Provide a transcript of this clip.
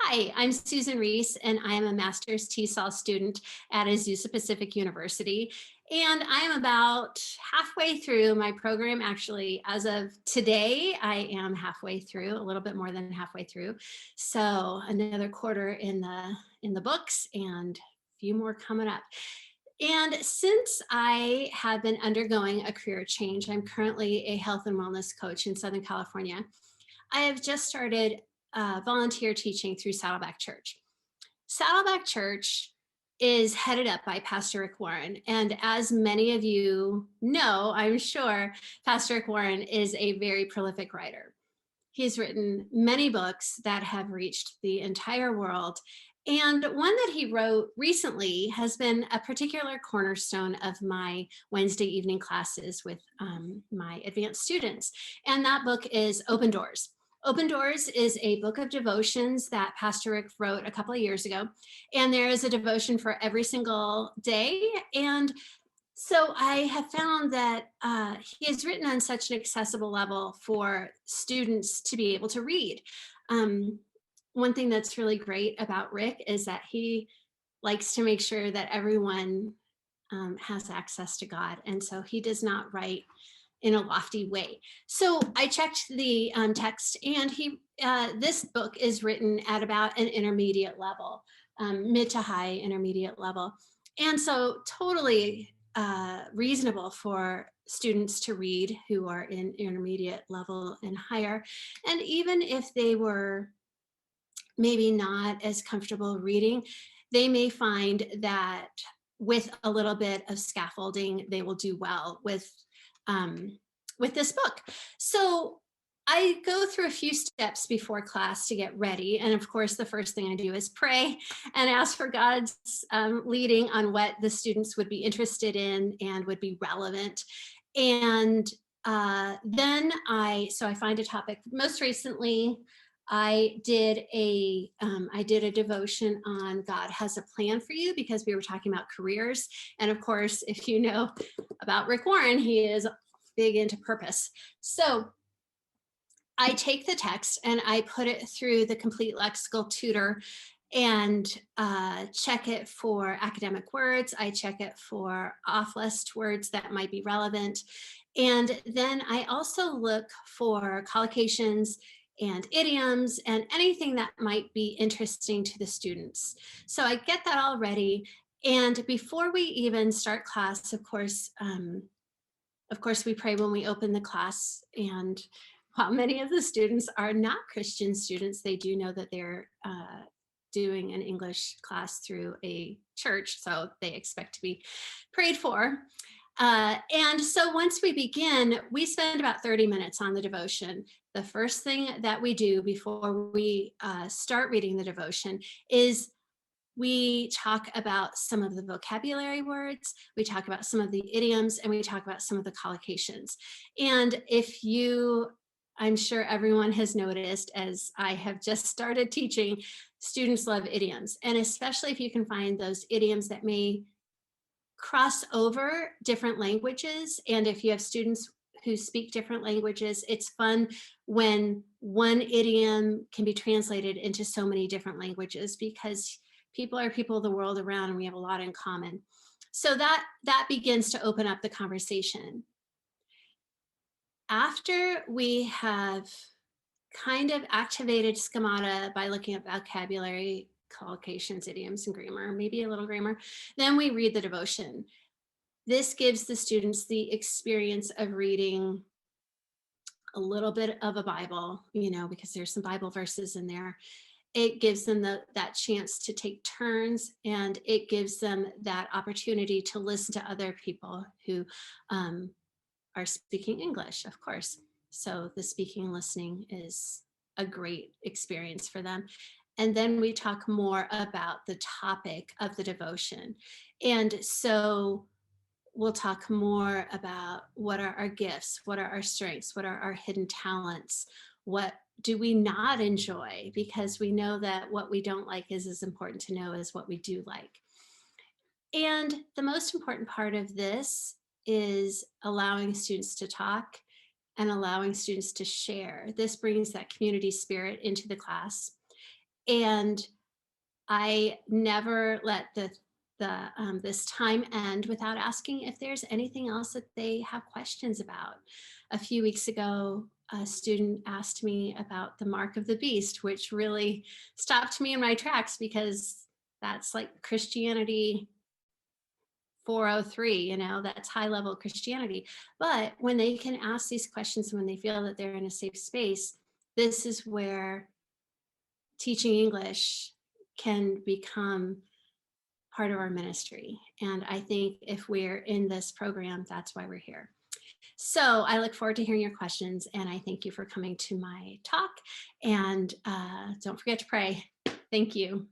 Hi, I'm Susan Reese, and I am a master's TESOL student at Azusa Pacific University. And I am about halfway through my program. Actually, as of today, I am halfway through, a little bit more than halfway through. So another quarter in the books and a few more coming up. And since I have been undergoing a career change, I'm currently a health and wellness coach in Southern California. I have just started volunteer teaching through Saddleback Church. Saddleback Church is headed up by Pastor Rick Warren. And as many of you know, I'm sure, Pastor Rick Warren is a very prolific writer. He's written many books that have reached the entire world. And one that he wrote recently has been a particular cornerstone of my Wednesday evening classes with my advanced students. And that book is Open Doors. Open Doors is a book of devotions that Pastor Rick wrote a couple of years ago. And there is a devotion for every single day. And so I have found that he has written on such an accessible level for students to be able to read. Um, One thing that's really great about Rick is that he likes to make sure that everyone has access to God. And so he does not write in a lofty way. So I checked the text, and this book is written at about an intermediate level, mid to high intermediate level. And so totally reasonable for students to read who are in intermediate level and higher. And even if they were maybe not as comfortable reading, they may find that with a little bit of scaffolding, they will do well with this book. So I go through a few steps before class to get ready. And of course, the first thing I do is pray and ask for God's leading on what the students would be interested in and would be relevant. And so I find a topic. Most recently, I did a devotion on God has a plan for you, because we were talking about careers. And of course, if you know about Rick Warren, he is big into purpose. So I take the text and I put it through the complete lexical tutor and check it for academic words. I check it for off-list words that might be relevant. And then I also look for collocations and idioms and anything that might be interesting to the students. So I get that all ready. And before we even start class, of course, we pray when we open the class. And while many of the students are not Christian students, they do know that they're doing an English class through a church, so they expect to be prayed for. And so once we begin, we spend about 30 minutes on the devotion. The first thing that we do before we start reading the devotion is we talk about some of the vocabulary words, we talk about some of the idioms, and we talk about some of the collocations. And I'm sure everyone has noticed, as I have just started teaching, students love idioms. And especially if you can find those idioms that may cross over different languages. And if you have students who speak different languages, it's fun when one idiom can be translated into so many different languages, because people are people the world around and we have a lot in common. So that begins to open up the conversation. After we have kind of activated schemata by looking at vocabulary, collocations, idioms, and grammar, maybe a little grammar, then we read the devotion. This gives the students the experience of reading a little bit of a Bible, because there's some Bible verses in there. It gives them that chance to take turns, and it gives them that opportunity to listen to other people who are speaking English, of course. So the speaking and listening is a great experience for them. And then we talk more about the topic of the devotion. And so we'll talk more about what are our gifts, what are our strengths, what are our hidden talents, what do we not enjoy, because we know that what we don't like is as important to know as what we do like. And the most important part of this is allowing students to talk and allowing students to share. This brings that community spirit into the class. And I never let this time end without asking if there's anything else that they have questions about. A few weeks ago, a student asked me about the mark of the beast, which really stopped me in my tracks because that's like Christianity 403, that's high level Christianity. But when they can ask these questions, when they feel that they're in a safe space, this is where teaching English can become part of our ministry. And I think if we're in this program, that's why we're here. So I look forward to hearing your questions, and I thank you for coming to my talk. And don't forget to pray. Thank you.